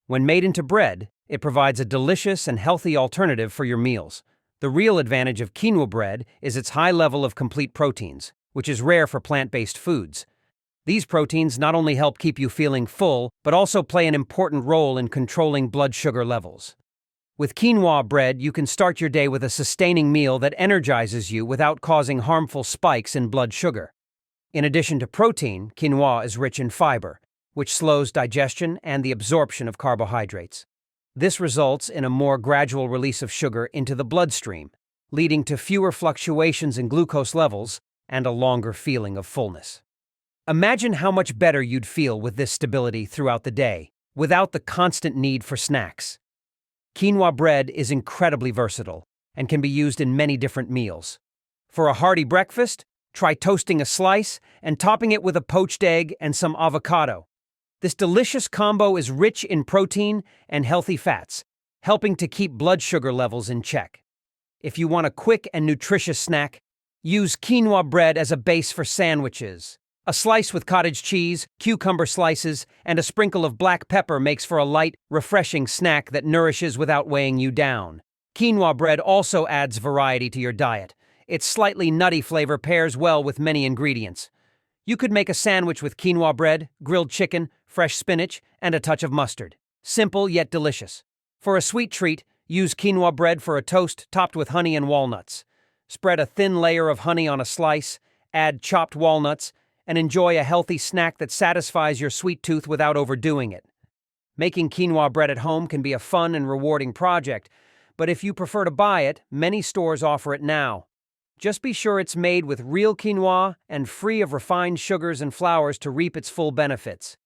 When made into bread, it provides a delicious and healthy alternative for your meals. The real advantage of quinoa bread is its high level of complete proteins, which is rare for plant-based foods. These proteins not only help keep you feeling full, but also play an important role in controlling blood sugar levels. With quinoa bread, you can start your day with a sustaining meal that energizes you without causing harmful spikes in blood sugar. In addition to protein, quinoa is rich in fiber, which slows digestion and the absorption of carbohydrates. This results in a more gradual release of sugar into the bloodstream, leading to fewer fluctuations in glucose levels and a longer feeling of fullness. Imagine how much better you'd feel with this stability throughout the day, without the constant need for snacks. Quinoa bread is incredibly versatile and can be used in many different meals. For a hearty breakfast, try toasting a slice and topping it with a poached egg and some avocado. This delicious combo is rich in protein and healthy fats, helping to keep blood sugar levels in check. If you want a quick and nutritious snack, use quinoa bread as a base for sandwiches. A slice with cottage cheese, cucumber slices, and a sprinkle of black pepper makes for a light, refreshing snack that nourishes without weighing you down. Quinoa bread also adds variety to your diet. Its slightly nutty flavor pairs well with many ingredients. You could make a sandwich with quinoa bread, grilled chicken, fresh spinach, and a touch of mustard. Simple yet delicious. For a sweet treat, use quinoa bread for a toast topped with honey and walnuts. Spread a thin layer of honey on a slice, add chopped walnuts, and enjoy a healthy snack that satisfies your sweet tooth without overdoing it. Making quinoa bread at home can be a fun and rewarding project, but if you prefer to buy it, many stores offer it now. Just be sure it's made with real quinoa and free of refined sugars and flours to reap its full benefits.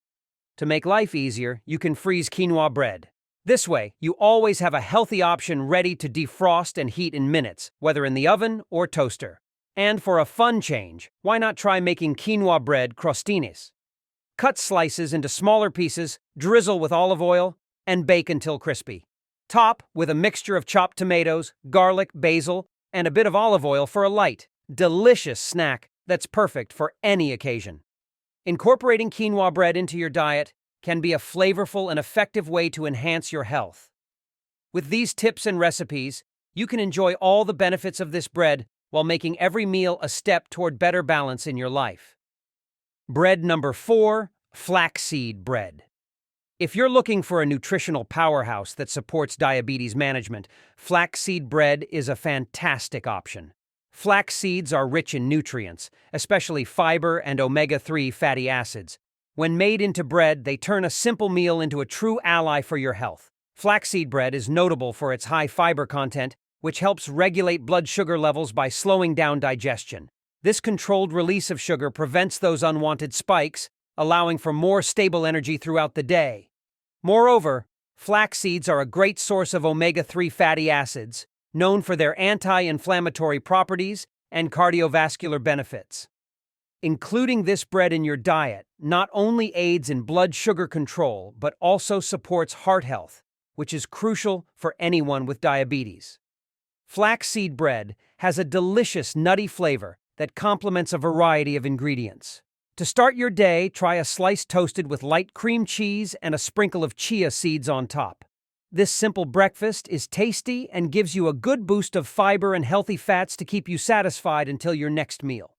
To make life easier, you can freeze quinoa bread. This way, you always have a healthy option ready to defrost and heat in minutes, whether in the oven or toaster. And for a fun change, why not try making quinoa bread crostines? Cut slices into smaller pieces, drizzle with olive oil, and bake until crispy. Top with a mixture of chopped tomatoes, garlic, basil, and a bit of olive oil for a light, delicious snack that's perfect for any occasion. Incorporating quinoa bread into your diet can be a flavorful and effective way to enhance your health. With these tips and recipes, you can enjoy all the benefits of this bread while making every meal a step toward better balance in your life. Bread number 4, flaxseed bread. If you're looking for a nutritional powerhouse that supports diabetes management, flaxseed bread is a fantastic option. Flax seeds are rich in nutrients, especially fiber and omega-3 fatty acids. When made into bread, they turn a simple meal into a true ally for your health. Flaxseed bread is notable for its high fiber content, which helps regulate blood sugar levels by slowing down digestion. This controlled release of sugar prevents those unwanted spikes, allowing for more stable energy throughout the day. Moreover, flax seeds are a great source of omega-3 fatty acids, known for their anti-inflammatory properties and cardiovascular benefits. Including this bread in your diet not only aids in blood sugar control, but also supports heart health, which is crucial for anyone with diabetes. Flaxseed bread has a delicious nutty flavor that complements a variety of ingredients. To start your day, try a slice toasted with light cream cheese and a sprinkle of chia seeds on top. This simple breakfast is tasty and gives you a good boost of fiber and healthy fats to keep you satisfied until your next meal.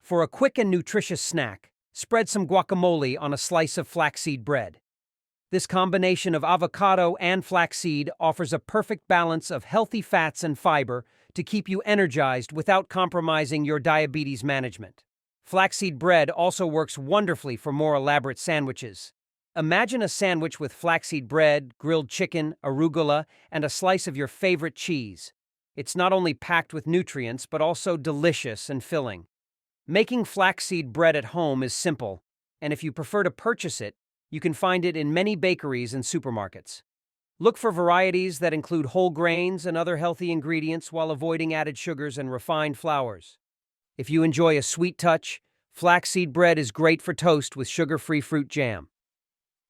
For a quick and nutritious snack, spread some guacamole on a slice of flaxseed bread. This combination of avocado and flaxseed offers a perfect balance of healthy fats and fiber to keep you energized without compromising your diabetes management. Flaxseed bread also works wonderfully for more elaborate sandwiches. Imagine a sandwich with flaxseed bread, grilled chicken, arugula, and a slice of your favorite cheese. It's not only packed with nutrients, but also delicious and filling. Making flaxseed bread at home is simple, and if you prefer to purchase it, you can find it in many bakeries and supermarkets. Look for varieties that include whole grains and other healthy ingredients while avoiding added sugars and refined flours. If you enjoy a sweet touch, flaxseed bread is great for toast with sugar-free fruit jam.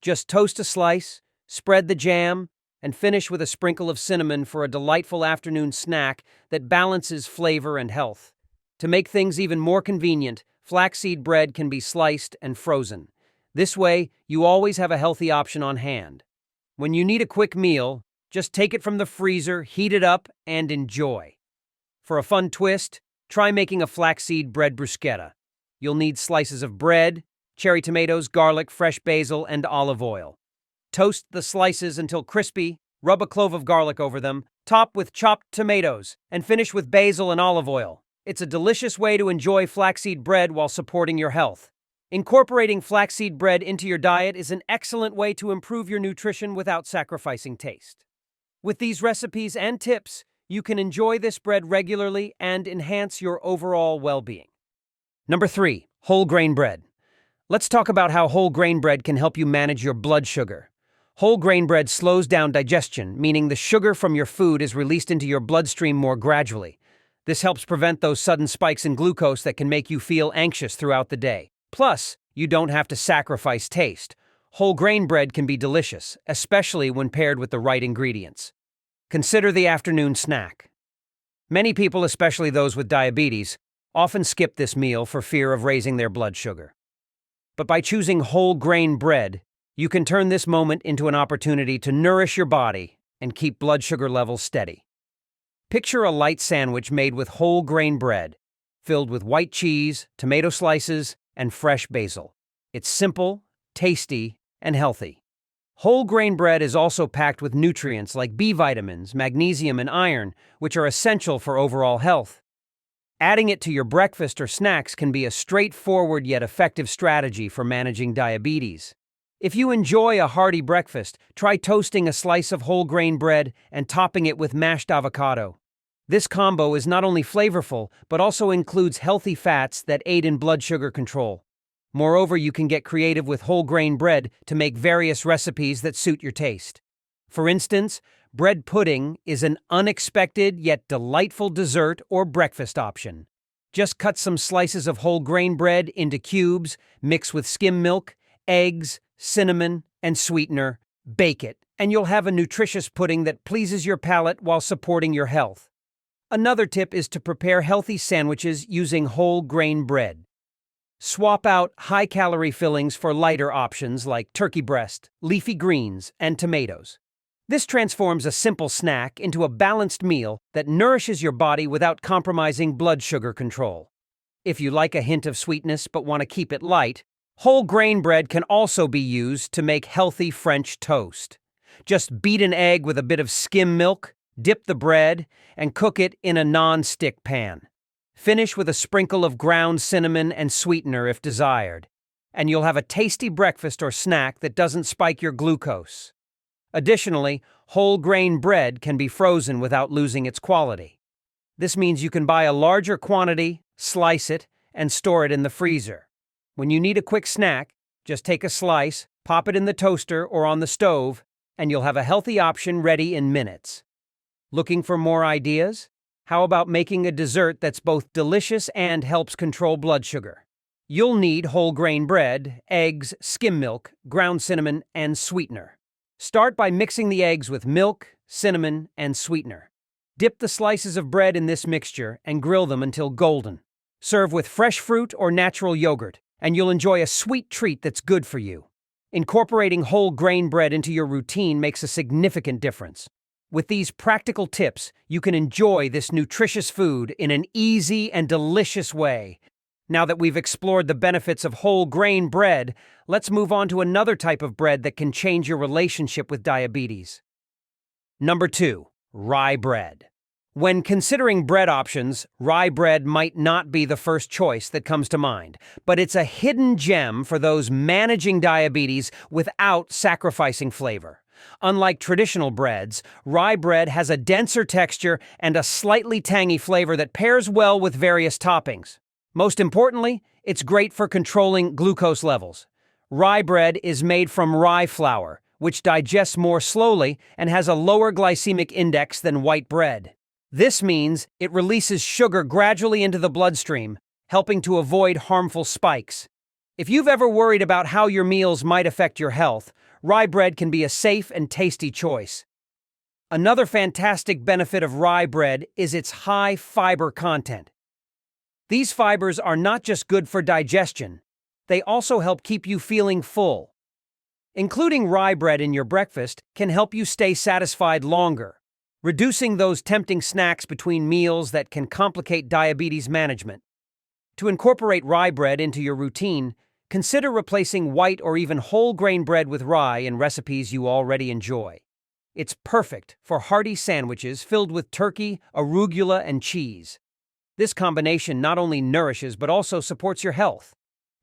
Just toast a slice, spread the jam, and finish with a sprinkle of cinnamon for a delightful afternoon snack that balances flavor and health. To make things even more convenient, flaxseed bread can be sliced and frozen. This way, you always have a healthy option on hand. When you need a quick meal, just take it from the freezer, heat it up, and enjoy. For a fun twist, try making a flaxseed bread bruschetta. You'll need slices of bread, cherry tomatoes, garlic, fresh basil, and olive oil. Toast the slices until crispy, rub a clove of garlic over them, top with chopped tomatoes, and finish with basil and olive oil. It's a delicious way to enjoy flaxseed bread while supporting your health. Incorporating flaxseed bread into your diet is an excellent way to improve your nutrition without sacrificing taste. With these recipes and tips, you can enjoy this bread regularly and enhance your overall well-being. Number 3, whole grain bread. Let's talk about how whole grain bread can help you manage your blood sugar. Whole grain bread slows down digestion, meaning the sugar from your food is released into your bloodstream more gradually. This helps prevent those sudden spikes in glucose that can make you feel anxious throughout the day. Plus, you don't have to sacrifice taste. Whole grain bread can be delicious, especially when paired with the right ingredients. Consider the afternoon snack. Many people, especially those with diabetes, often skip this meal for fear of raising their blood sugar. But by choosing whole grain bread, you can turn this moment into an opportunity to nourish your body and keep blood sugar levels steady. Picture a light sandwich made with whole grain bread, filled with white cheese, tomato slices, and fresh basil. It's simple, tasty, and healthy. Whole grain bread is also packed with nutrients like B vitamins, magnesium, and iron, which are essential for overall health. Adding it to your breakfast or snacks can be a straightforward yet effective strategy for managing diabetes. If you enjoy a hearty breakfast, try toasting a slice of whole grain bread and topping it with mashed avocado. This combo is not only flavorful, but also includes healthy fats that aid in blood sugar control. Moreover, you can get creative with whole grain bread to make various recipes that suit your taste. For instance, bread pudding is an unexpected yet delightful dessert or breakfast option. Just cut some slices of whole grain bread into cubes, mix with skim milk, eggs, cinnamon, and sweetener, bake it, and you'll have a nutritious pudding that pleases your palate while supporting your health. Another tip is to prepare healthy sandwiches using whole grain bread. Swap out high-calorie fillings for lighter options like turkey breast, leafy greens, and tomatoes. This transforms a simple snack into a balanced meal that nourishes your body without compromising blood sugar control. If you like a hint of sweetness but want to keep it light, whole grain bread can also be used to make healthy French toast. Just beat an egg with a bit of skim milk, dip the bread, and cook it in a non-stick pan. Finish with a sprinkle of ground cinnamon and sweetener if desired, and you'll have a tasty breakfast or snack that doesn't spike your glucose. Additionally, whole grain bread can be frozen without losing its quality. This means you can buy a larger quantity, slice it, and store it in the freezer. When you need a quick snack, just take a slice, pop it in the toaster or on the stove, and you'll have a healthy option ready in minutes. Looking for more ideas? How about making a dessert that's both delicious and helps control blood sugar? You'll need whole grain bread, eggs, skim milk, ground cinnamon, and sweetener. Start by mixing the eggs with milk, cinnamon, and sweetener. Dip the slices of bread in this mixture and grill them until golden. Serve with fresh fruit or natural yogurt, and you'll enjoy a sweet treat that's good for you. Incorporating whole grain bread into your routine makes a significant difference. With these practical tips, you can enjoy this nutritious food in an easy and delicious way. Now that we've explored the benefits of whole grain bread, let's move on to another type of bread that can change your relationship with diabetes. Number 2, rye bread. When considering bread options, rye bread might not be the first choice that comes to mind, but it's a hidden gem for those managing diabetes without sacrificing flavor. Unlike traditional breads, rye bread has a denser texture and a slightly tangy flavor that pairs well with various toppings. Most importantly, it's great for controlling glucose levels. Rye bread is made from rye flour, which digests more slowly and has a lower glycemic index than white bread. This means it releases sugar gradually into the bloodstream, helping to avoid harmful spikes. If you've ever worried about how your meals might affect your health, rye bread can be a safe and tasty choice. Another fantastic benefit of rye bread is its high fiber content. These fibers are not just good for digestion, they also help keep you feeling full. Including rye bread in your breakfast can help you stay satisfied longer, reducing those tempting snacks between meals that can complicate diabetes management. To incorporate rye bread into your routine, consider replacing white or even whole grain bread with rye in recipes you already enjoy. It's perfect for hearty sandwiches filled with turkey, arugula, and cheese. This combination not only nourishes but also supports your health.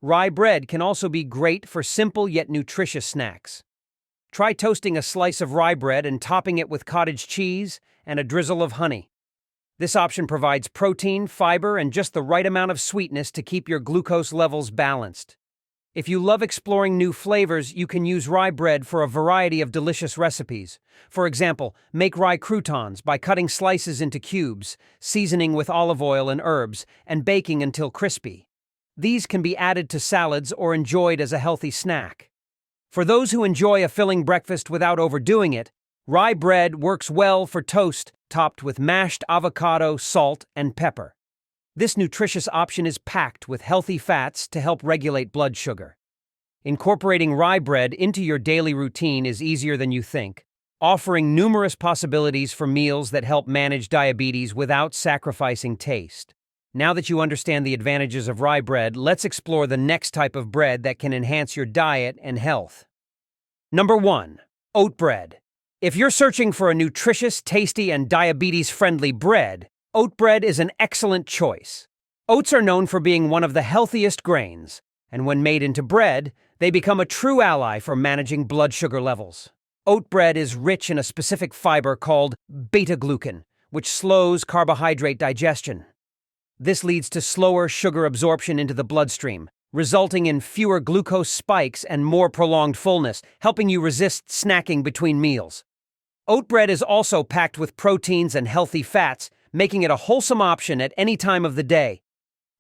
Rye bread can also be great for simple yet nutritious snacks. Try toasting a slice of rye bread and topping it with cottage cheese and a drizzle of honey. This option provides protein, fiber, and just the right amount of sweetness to keep your glucose levels balanced. If you love exploring new flavors, you can use rye bread for a variety of delicious recipes. For example, make rye croutons by cutting slices into cubes, seasoning with olive oil and herbs, and baking until crispy. These can be added to salads or enjoyed as a healthy snack. For those who enjoy a filling breakfast without overdoing it, rye bread works well for toast topped with mashed avocado, salt, and pepper. This nutritious option is packed with healthy fats to help regulate blood sugar. Incorporating rye bread into your daily routine is easier than you think, offering numerous possibilities for meals that help manage diabetes without sacrificing taste. Now that you understand the advantages of rye bread, let's explore the next type of bread that can enhance your diet and health. Number 1. Oat bread. If you're searching for a nutritious, tasty, and diabetes-friendly bread, oat bread is an excellent choice. Oats are known for being one of the healthiest grains, and when made into bread, they become a true ally for managing blood sugar levels. Oat bread is rich in a specific fiber called beta-glucan, which slows carbohydrate digestion. This leads to slower sugar absorption into the bloodstream, resulting in fewer glucose spikes and more prolonged fullness, helping you resist snacking between meals. Oat bread is also packed with proteins and healthy fats, making it a wholesome option at any time of the day.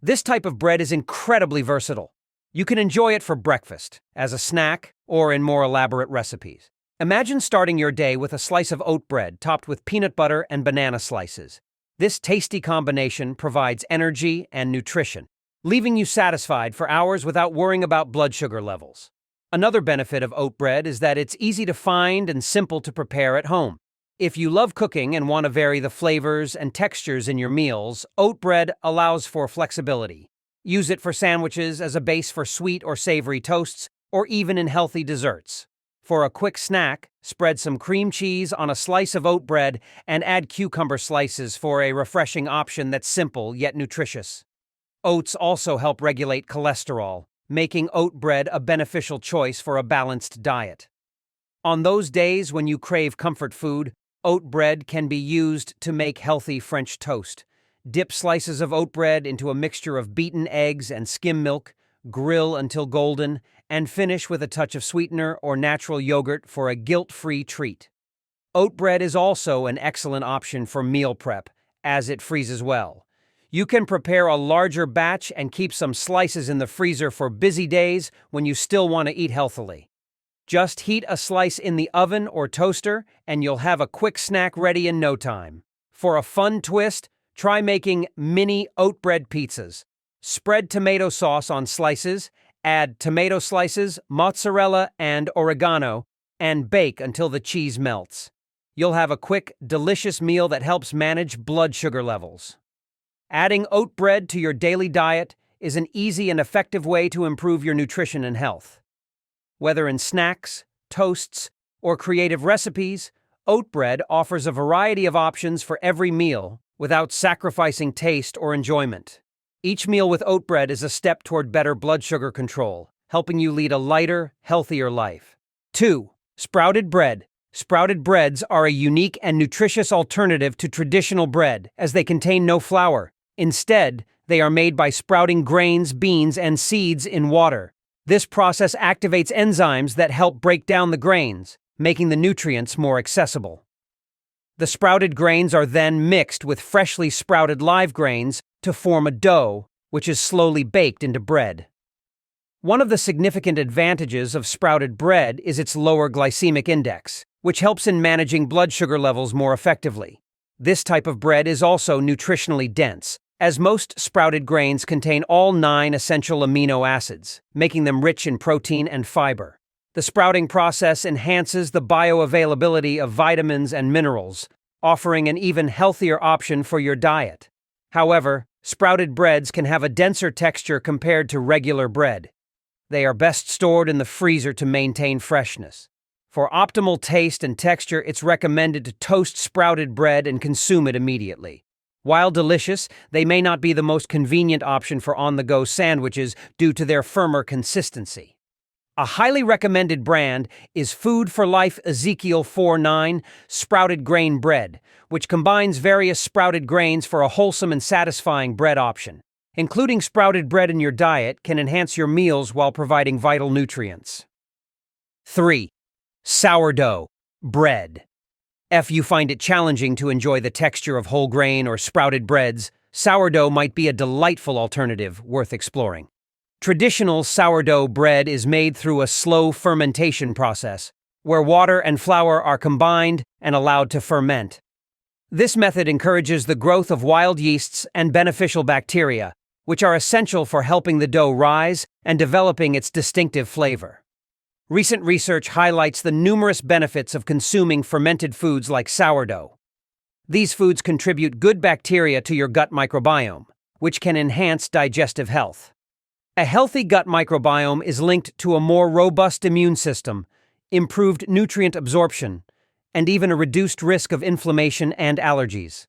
This type of bread is incredibly versatile. You can enjoy it for breakfast, as a snack, or in more elaborate recipes. Imagine starting your day with a slice of oat bread topped with peanut butter and banana slices. This tasty combination provides energy and nutrition, leaving you satisfied for hours without worrying about blood sugar levels. Another benefit of oat bread is that it's easy to find and simple to prepare at home. If you love cooking and want to vary the flavors and textures in your meals, oat bread allows for flexibility. Use it for sandwiches, as a base for sweet or savory toasts, or even in healthy desserts. For a quick snack, spread some cream cheese on a slice of oat bread and add cucumber slices for a refreshing option that's simple yet nutritious. Oats also help regulate cholesterol, making oat bread a beneficial choice for a balanced diet. On those days when you crave comfort food, oat bread can be used to make healthy French toast. Dip slices of oat bread into a mixture of beaten eggs and skim milk, grill until golden, and finish with a touch of sweetener or natural yogurt for a guilt-free treat. Oat bread is also an excellent option for meal prep, as it freezes well. You can prepare a larger batch and keep some slices in the freezer for busy days when you still want to eat healthily. Just heat a slice in the oven or toaster, and you'll have a quick snack ready in no time. For a fun twist, try making mini oat bread pizzas. Spread tomato sauce on slices, add tomato slices, mozzarella, and oregano, and bake until the cheese melts. You'll have a quick, delicious meal that helps manage blood sugar levels. Adding oat bread to your daily diet is an easy and effective way to improve your nutrition and health. Whether in snacks, toasts, or creative recipes, oat bread offers a variety of options for every meal without sacrificing taste or enjoyment. Each meal with oat bread is a step toward better blood sugar control, helping you lead a lighter, healthier life. 2. Sprouted bread. Sprouted breads are a unique and nutritious alternative to traditional bread, as they contain no flour. Instead, they are made by sprouting grains, beans, and seeds in water. This process activates enzymes that help break down the grains, making the nutrients more accessible. The sprouted grains are then mixed with freshly sprouted live grains to form a dough, which is slowly baked into bread. One of the significant advantages of sprouted bread is its lower glycemic index, which helps in managing blood sugar levels more effectively. This type of bread is also nutritionally dense, as most sprouted grains contain all 9 essential amino acids, making them rich in protein and fiber. The sprouting process enhances the bioavailability of vitamins and minerals, offering an even healthier option for your diet. However, sprouted breads can have a denser texture compared to regular bread. They are best stored in the freezer to maintain freshness. For optimal taste and texture, it's recommended to toast sprouted bread and consume it immediately. While delicious, they may not be the most convenient option for on-the-go sandwiches due to their firmer consistency. A highly recommended brand is Food for Life Ezekiel 4:9 Sprouted Grain Bread, which combines various sprouted grains for a wholesome and satisfying bread option. Including sprouted bread in your diet can enhance your meals while providing vital nutrients. 3. Sourdough bread. If you find it challenging to enjoy the texture of whole grain or sprouted breads, sourdough might be a delightful alternative worth exploring. Traditional sourdough bread is made through a slow fermentation process, where water and flour are combined and allowed to ferment. This method encourages the growth of wild yeasts and beneficial bacteria, which are essential for helping the dough rise and developing its distinctive flavor. Recent research highlights the numerous benefits of consuming fermented foods like sourdough. These foods contribute good bacteria to your gut microbiome, which can enhance digestive health. A healthy gut microbiome is linked to a more robust immune system, improved nutrient absorption, and even a reduced risk of inflammation and allergies.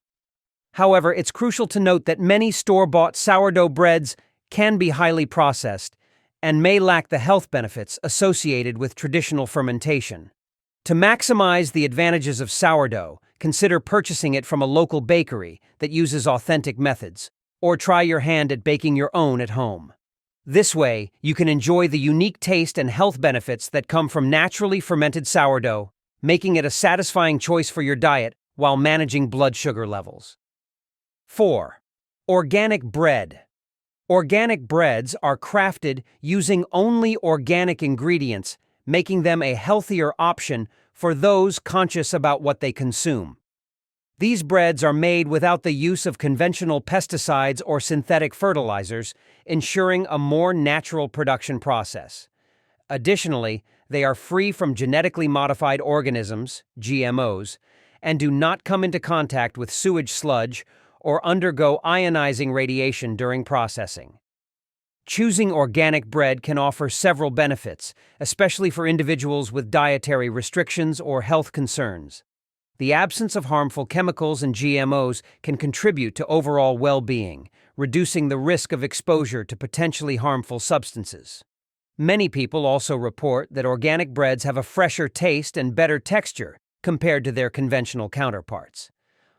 However, it's crucial to note that many store-bought sourdough breads can be highly processed and may lack the health benefits associated with traditional fermentation. To maximize the advantages of sourdough, consider purchasing it from a local bakery that uses authentic methods, or try your hand at baking your own at home. This way, you can enjoy the unique taste and health benefits that come from naturally fermented sourdough, making it a satisfying choice for your diet while managing blood sugar levels. 4. Organic bread. Organic breads are crafted using only organic ingredients, making them a healthier option for those conscious about what they consume. These breads are made without the use of conventional pesticides or synthetic fertilizers, ensuring a more natural production process. Additionally, they are free from genetically modified organisms, GMOs, and do not come into contact with sewage sludge or undergo ionizing radiation during processing. Choosing organic bread can offer several benefits, especially for individuals with dietary restrictions or health concerns. The absence of harmful chemicals and GMOs can contribute to overall well-being, reducing the risk of exposure to potentially harmful substances. Many people also report that organic breads have a fresher taste and better texture compared to their conventional counterparts.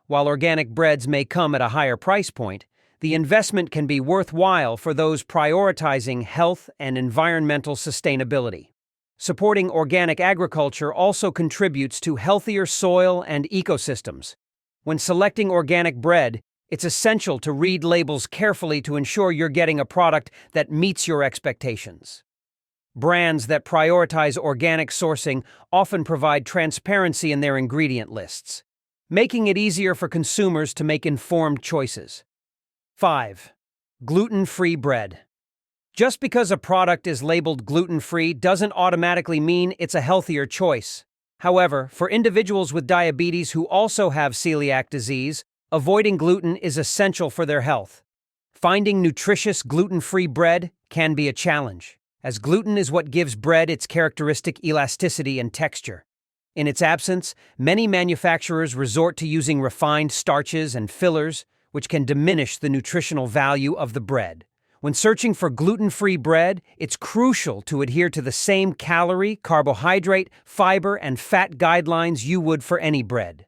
While organic breads may come at a higher price point, the investment can be worthwhile for those prioritizing health and environmental sustainability. Supporting organic agriculture also contributes to healthier soil and ecosystems. When selecting organic bread, it's essential to read labels carefully to ensure you're getting a product that meets your expectations. Brands that prioritize organic sourcing often provide transparency in their ingredient lists, making it easier for consumers to make informed choices. 5. Gluten-free bread. Just because a product is labeled gluten-free doesn't automatically mean it's a healthier choice. However, for individuals with diabetes who also have celiac disease, avoiding gluten is essential for their health. Finding nutritious gluten-free bread can be a challenge, as gluten is what gives bread its characteristic elasticity and texture. In its absence, many manufacturers resort to using refined starches and fillers, which can diminish the nutritional value of the bread. When searching for gluten-free bread, it's crucial to adhere to the same calorie, carbohydrate, fiber, and fat guidelines you would for any bread.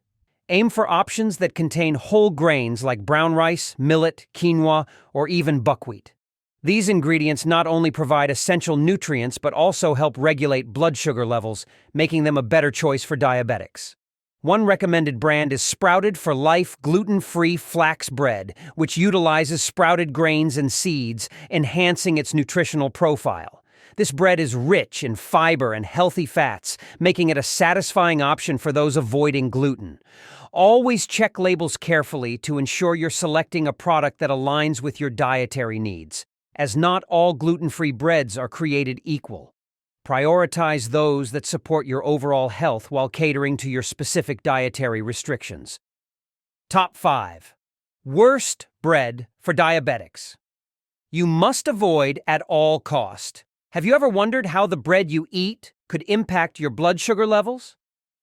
Aim for options that contain whole grains like brown rice, millet, quinoa, or even buckwheat. These ingredients not only provide essential nutrients but also help regulate blood sugar levels, making them a better choice for diabetics. One recommended brand is Sprouted for Life Gluten-Free Flax Bread, which utilizes sprouted grains and seeds, enhancing its nutritional profile. This bread is rich in fiber and healthy fats, making it a satisfying option for those avoiding gluten. Always check labels carefully to ensure you're selecting a product that aligns with your dietary needs, as not all gluten-free breads are created equal. Prioritize those that support your overall health while catering to your specific dietary restrictions. Top 5. Worst bread for diabetics. You must avoid at all cost. Have you ever wondered how the bread you eat could impact your blood sugar levels?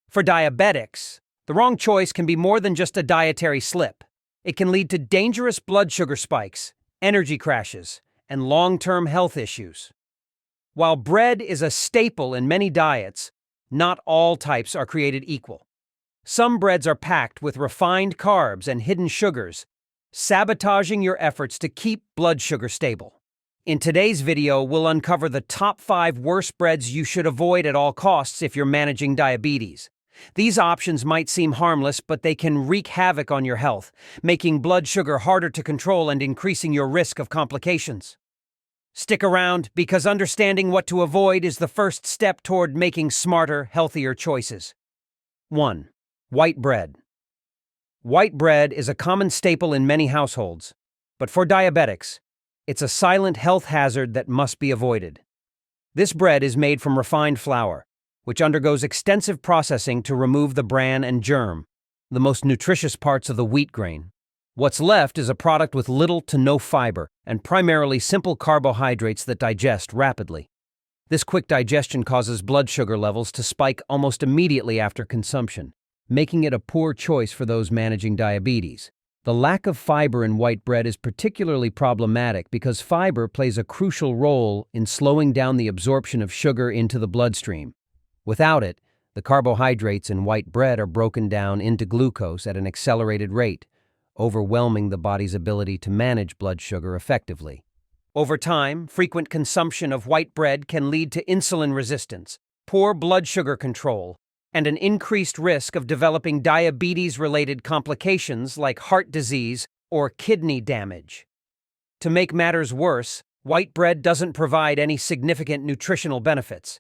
For diabetics, the wrong choice can be more than just a dietary slip. It can lead to dangerous blood sugar spikes, energy crashes, and long-term health issues. While bread is a staple in many diets, not all types are created equal. Some breads are packed with refined carbs and hidden sugars, sabotaging your efforts to keep blood sugar stable. In today's video, we'll uncover the top 5 worst breads you should avoid at all costs if you're managing diabetes. These options might seem harmless, but they can wreak havoc on your health, making blood sugar harder to control and increasing your risk of complications. Stick around, because understanding what to avoid is the first step toward making smarter, healthier choices. 1. White bread. White bread is a common staple in many households, but for diabetics, it's a silent health hazard that must be avoided. This bread is made from refined flour, which undergoes extensive processing to remove the bran and germ, the most nutritious parts of the wheat grain. What's left is a product with little to no fiber and primarily simple carbohydrates that digest rapidly. This quick digestion causes blood sugar levels to spike almost immediately after consumption, making it a poor choice for those managing diabetes. The lack of fiber in white bread is particularly problematic because fiber plays a crucial role in slowing down the absorption of sugar into the bloodstream. Without it, the carbohydrates in white bread are broken down into glucose at an accelerated rate, overwhelming the body's ability to manage blood sugar effectively. Over time, frequent consumption of white bread can lead to insulin resistance, poor blood sugar control, and an increased risk of developing diabetes-related complications like heart disease or kidney damage. To make matters worse, white bread doesn't provide any significant nutritional benefits.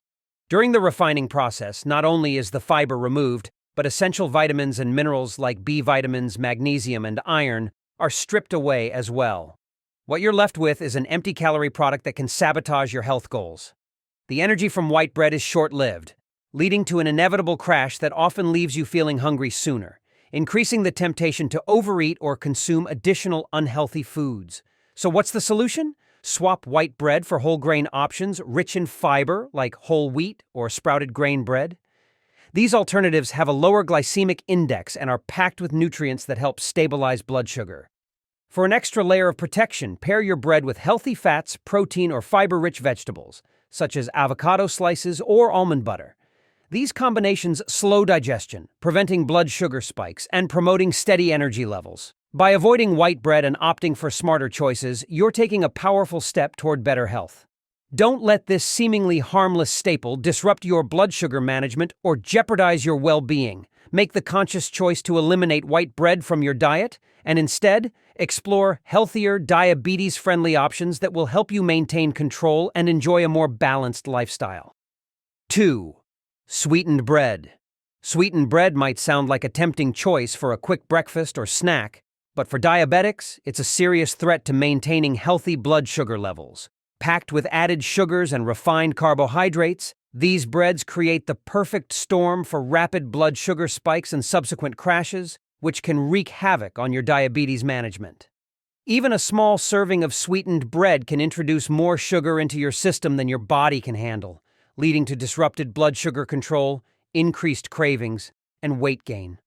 During the refining process, not only is the fiber removed, but essential vitamins and minerals like B vitamins, magnesium, and iron are stripped away as well. What you're left with is an empty-calorie product that can sabotage your health goals. The energy from white bread is short-lived, leading to an inevitable crash that often leaves you feeling hungry sooner, increasing the temptation to overeat or consume additional unhealthy foods. So what's the solution? Swap white bread for whole grain options rich in fiber like whole wheat or sprouted grain bread. These alternatives have a lower glycemic index and are packed with nutrients that help stabilize blood sugar. For an extra layer of protection, pair your bread with healthy fats, protein, or fiber-rich vegetables, such as avocado slices or almond butter. These combinations slow digestion, preventing blood sugar spikes and promoting steady energy levels. By avoiding white bread and opting for smarter choices, you're taking a powerful step toward better health. Don't let this seemingly harmless staple disrupt your blood sugar management or jeopardize your well-being. Make the conscious choice to eliminate white bread from your diet and instead explore healthier, diabetes-friendly options that will help you maintain control and enjoy a more balanced lifestyle. 2. Sweetened bread. Sweetened bread might sound like a tempting choice for a quick breakfast or snack, but for diabetics, it's a serious threat to maintaining healthy blood sugar levels. Packed with added sugars and refined carbohydrates, these breads create the perfect storm for rapid blood sugar spikes and subsequent crashes, which can wreak havoc on your diabetes management. Even a small serving of sweetened bread can introduce more sugar into your system than your body can handle, leading to disrupted blood sugar control, increased cravings, and weight gain.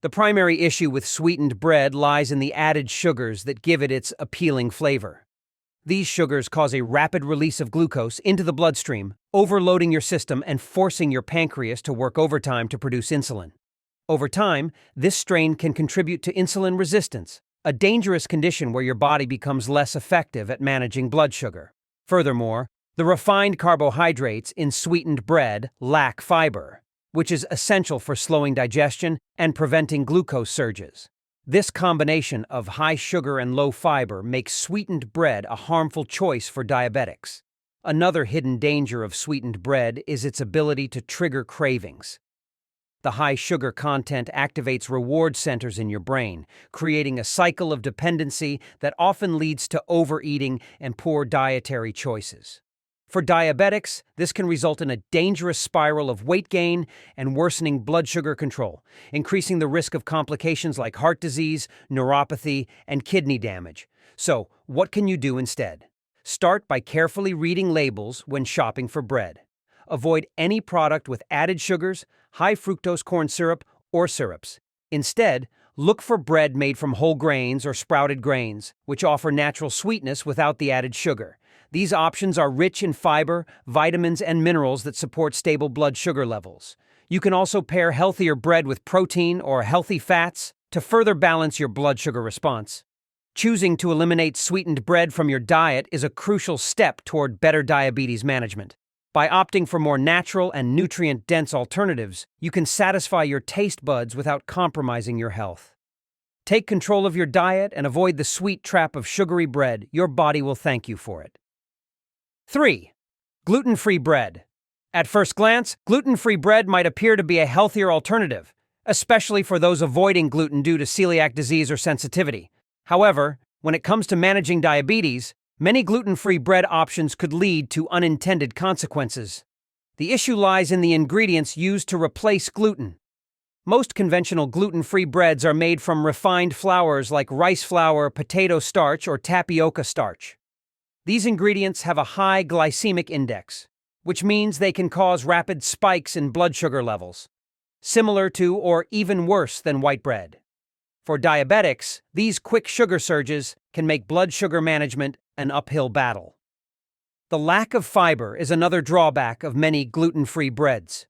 The primary issue with sweetened bread lies in the added sugars that give it its appealing flavor. These sugars cause a rapid release of glucose into the bloodstream, overloading your system and forcing your pancreas to work overtime to produce insulin. Over time, this strain can contribute to insulin resistance, a dangerous condition where your body becomes less effective at managing blood sugar. Furthermore, the refined carbohydrates in sweetened bread lack fiber, which is essential for slowing digestion and preventing glucose surges. This combination of high sugar and low fiber makes sweetened bread a harmful choice for diabetics. Another hidden danger of sweetened bread is its ability to trigger cravings. The high sugar content activates reward centers in your brain, creating a cycle of dependency that often leads to overeating and poor dietary choices. For diabetics, this can result in a dangerous spiral of weight gain and worsening blood sugar control, increasing the risk of complications like heart disease, neuropathy, and kidney damage. So, what can you do instead? Start by carefully reading labels when shopping for bread. Avoid any product with added sugars, high fructose corn syrup, or syrups. Instead, look for bread made from whole grains or sprouted grains, which offer natural sweetness without the added sugar. These options are rich in fiber, vitamins, and minerals that support stable blood sugar levels. You can also pair healthier bread with protein or healthy fats to further balance your blood sugar response. Choosing to eliminate sweetened bread from your diet is a crucial step toward better diabetes management. By opting for more natural and nutrient-dense alternatives, you can satisfy your taste buds without compromising your health. Take control of your diet and avoid the sweet trap of sugary bread. Your body will thank you for it. 3. Gluten-free bread. At first glance, gluten-free bread might appear to be a healthier alternative, especially for those avoiding gluten due to celiac disease or sensitivity. However, when it comes to managing diabetes, many gluten-free bread options could lead to unintended consequences. The issue lies in the ingredients used to replace gluten. Most conventional gluten-free breads are made from refined flours like rice flour, potato starch, or tapioca starch. These ingredients have a high glycemic index, which means they can cause rapid spikes in blood sugar levels, similar to or even worse than white bread. For diabetics, these quick sugar surges can make blood sugar management an uphill battle. The lack of fiber is another drawback of many gluten-free breads.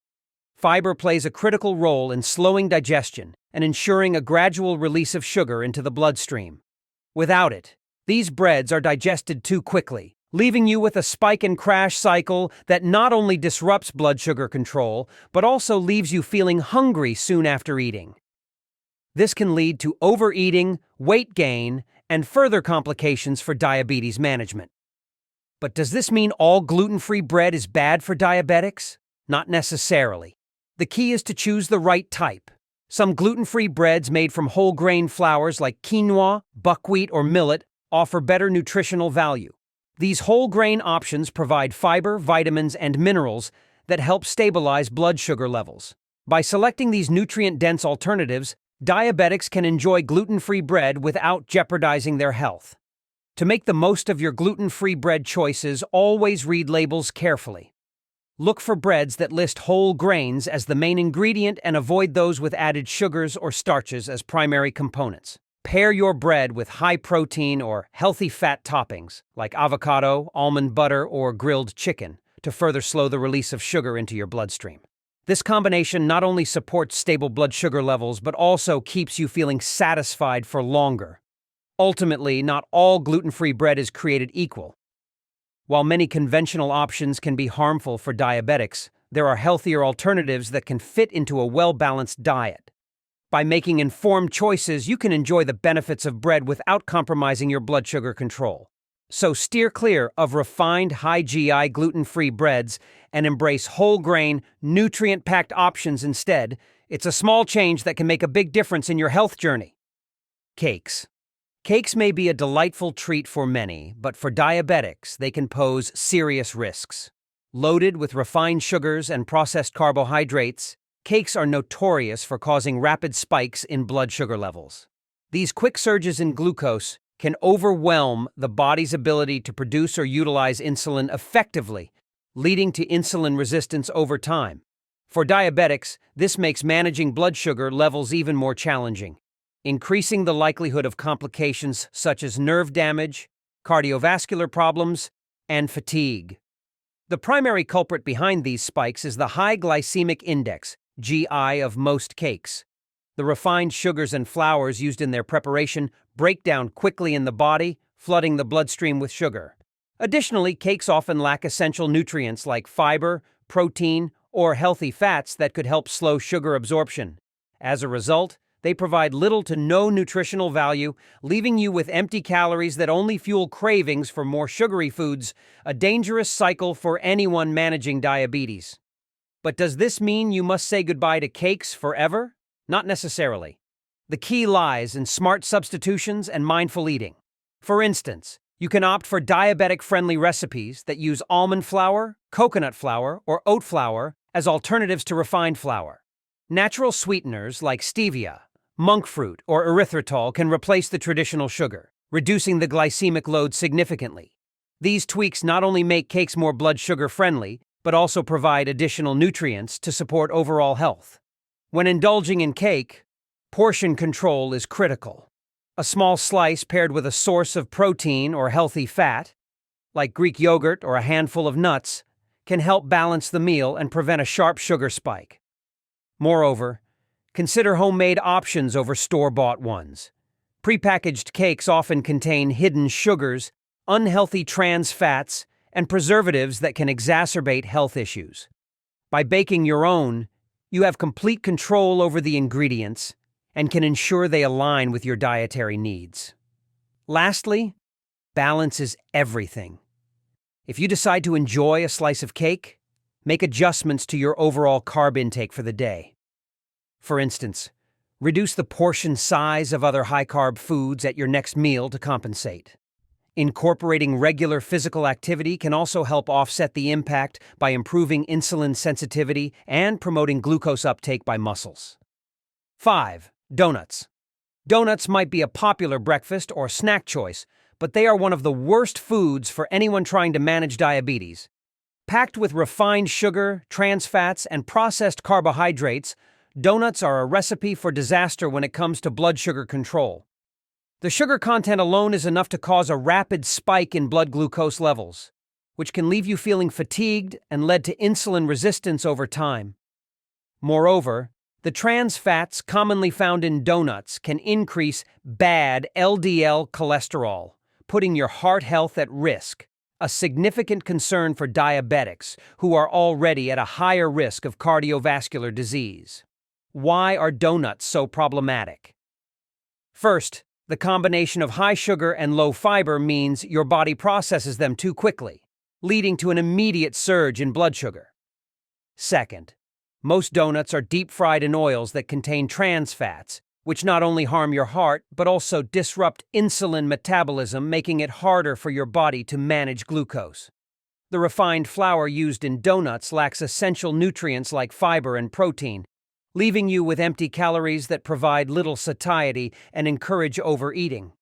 Fiber plays a critical role in slowing digestion and ensuring a gradual release of sugar into the bloodstream. Without it, these breads are digested too quickly, leaving you with a spike and crash cycle that not only disrupts blood sugar control, but also leaves you feeling hungry soon after eating. This can lead to overeating, weight gain, and further complications for diabetes management. But does this mean all gluten-free bread is bad for diabetics? Not necessarily. The key is to choose the right type. Some gluten-free breads made from whole grain flours like quinoa, buckwheat, or millet offer better nutritional value. These whole grain options provide fiber, vitamins, and minerals that help stabilize blood sugar levels. By selecting these nutrient-dense alternatives, diabetics can enjoy gluten-free bread without jeopardizing their health. To make the most of your gluten-free bread choices, always read labels carefully. Look for breads that list whole grains as the main ingredient and avoid those with added sugars or starches as primary components. Pair your bread with high-protein or healthy fat toppings, like avocado, almond butter, or grilled chicken, to further slow the release of sugar into your bloodstream. This combination not only supports stable blood sugar levels, but also keeps you feeling satisfied for longer. Ultimately, not all gluten-free bread is created equal. While many conventional options can be harmful for diabetics, there are healthier alternatives that can fit into a well-balanced diet. By making informed choices, you can enjoy the benefits of bread without compromising your blood sugar control. So steer clear of refined, high-GI gluten-free breads and embrace whole-grain, nutrient-packed options instead. It's a small change that can make a big difference in your health journey. Cakes. Cakes may be a delightful treat for many, but for diabetics, they can pose serious risks. Loaded with refined sugars and processed carbohydrates, cakes are notorious for causing rapid spikes in blood sugar levels. These quick surges in glucose can overwhelm the body's ability to produce or utilize insulin effectively, leading to insulin resistance over time. For diabetics, this makes managing blood sugar levels even more challenging, increasing the likelihood of complications such as nerve damage, cardiovascular problems, and fatigue. The primary culprit behind these spikes is the high glycemic index, GI, of most cakes. The refined sugars and flours used in their preparation break down quickly in the body, flooding the bloodstream with sugar. Additionally, cakes often lack essential nutrients like fiber, protein, or healthy fats that could help slow sugar absorption. As a result, they provide little to no nutritional value, leaving you with empty calories that only fuel cravings for more sugary foods, a dangerous cycle for anyone managing diabetes. But does this mean you must say goodbye to cakes forever? Not necessarily. The key lies in smart substitutions and mindful eating. For instance, You can opt for diabetic-friendly recipes that use almond flour, coconut flour, or oat flour as alternatives to refined flour. Natural sweeteners like stevia, monk fruit, or erythritol can replace the traditional sugar, reducing the glycemic load significantly. These tweaks not only make cakes more blood sugar friendly, but also provide additional nutrients to support overall health. When indulging in cake, portion control is critical. A small slice paired with a source of protein or healthy fat, like Greek yogurt or a handful of nuts, can help balance the meal and prevent a sharp sugar spike. Moreover, consider homemade options over store-bought ones. Prepackaged cakes often contain hidden sugars, unhealthy trans fats, and preservatives that can exacerbate health issues. By baking your own, you have complete control over the ingredients and can ensure they align with your dietary needs. Lastly, balance is everything. If you decide to enjoy a slice of cake, make adjustments to your overall carb intake for the day. For instance, reduce the portion size of other high-carb foods at your next meal to compensate. Incorporating regular physical activity can also help offset the impact by improving insulin sensitivity and promoting glucose uptake by muscles. 5. Donuts. Donuts might be a popular breakfast or snack choice, but they are one of the worst foods for anyone trying to manage diabetes. Packed with refined sugar, trans fats, and processed carbohydrates, donuts are a recipe for disaster when it comes to blood sugar control. The sugar content alone is enough to cause a rapid spike in blood glucose levels, which can leave you feeling fatigued and lead to insulin resistance over time. Moreover, the trans fats commonly found in donuts can increase bad LDL cholesterol, putting your heart health at risk, a significant concern for diabetics who are already at a higher risk of cardiovascular disease. Why are donuts so problematic? First, the combination of high sugar and low fiber means your body processes them too quickly, leading to an immediate surge in blood sugar. Second, most donuts are deep-fried in oils that contain trans fats, which not only harm your heart but also disrupt insulin metabolism, making it harder for your body to manage glucose. The refined flour used in donuts lacks essential nutrients like fiber and protein, leaving you with empty calories that provide little satiety and encourage overeating.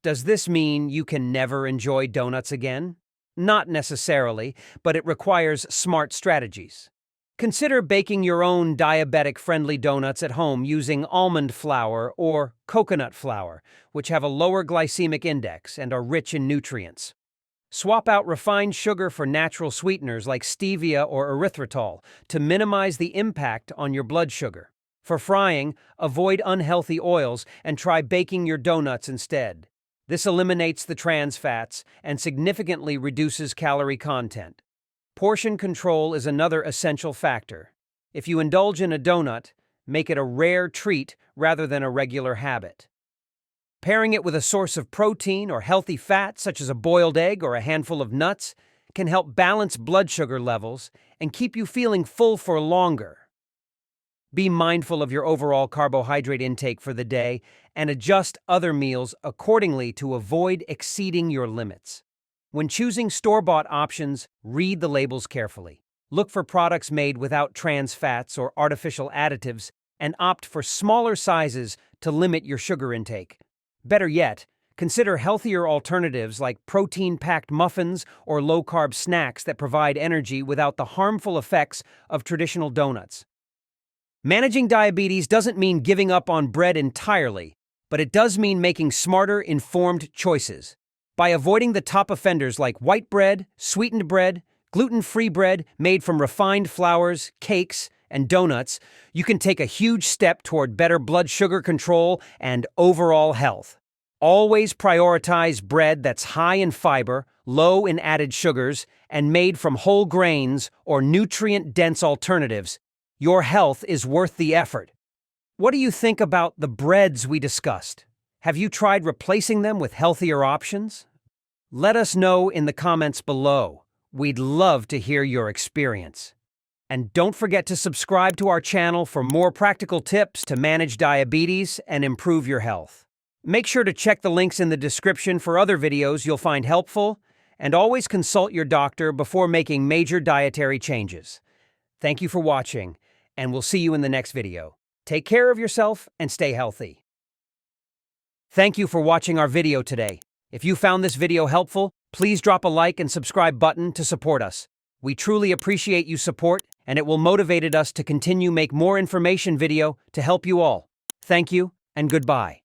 Does this mean you can never enjoy donuts again? Not necessarily, but it requires smart strategies. Consider baking your own diabetic-friendly donuts at home using almond flour or coconut flour, which have a lower glycemic index and are rich in nutrients. Swap out refined sugar for natural sweeteners like stevia or erythritol to minimize the impact on your blood sugar. For frying, avoid unhealthy oils and try baking your donuts instead. This eliminates the trans fats and significantly reduces calorie content. Portion control is another essential factor. If you indulge in a donut, make it a rare treat rather than a regular habit. Pairing it with a source of protein or healthy fat, such as a boiled egg or a handful of nuts, can help balance blood sugar levels and keep you feeling full for longer. Be mindful of your overall carbohydrate intake for the day and adjust other meals accordingly to avoid exceeding your limits. When choosing store-bought options, read the labels carefully. Look for products made without trans fats or artificial additives and opt for smaller sizes to limit your sugar intake. Better yet, consider healthier alternatives like protein-packed muffins or low-carb snacks that provide energy without the harmful effects of traditional donuts. Managing diabetes doesn't mean giving up on bread entirely, but it does mean making smarter, informed choices. By avoiding the top offenders like white bread, sweetened bread, gluten-free bread made from refined flours, cakes, and donuts, you can take a huge step toward better blood sugar control and overall health. Always prioritize bread that's high in fiber, low in added sugars, and made from whole grains or nutrient-dense alternatives. Your health is worth the effort. What do you think about the breads we discussed? Have you tried replacing them with healthier options? Let us know in the comments below. We'd love to hear your experience. And don't forget to subscribe to our channel for more practical tips to manage diabetes and improve your health. Make sure to check the links in the description for other videos you'll find helpful, and always consult your doctor before making major dietary changes. Thank you for watching, and we'll see you in the next video. Take care of yourself and stay healthy. Thank you for watching our video today. If you found this video helpful, please drop a like and subscribe button to support us. We truly appreciate you support, and it will motivate us to continue make more information video to help you all. Thank you and goodbye.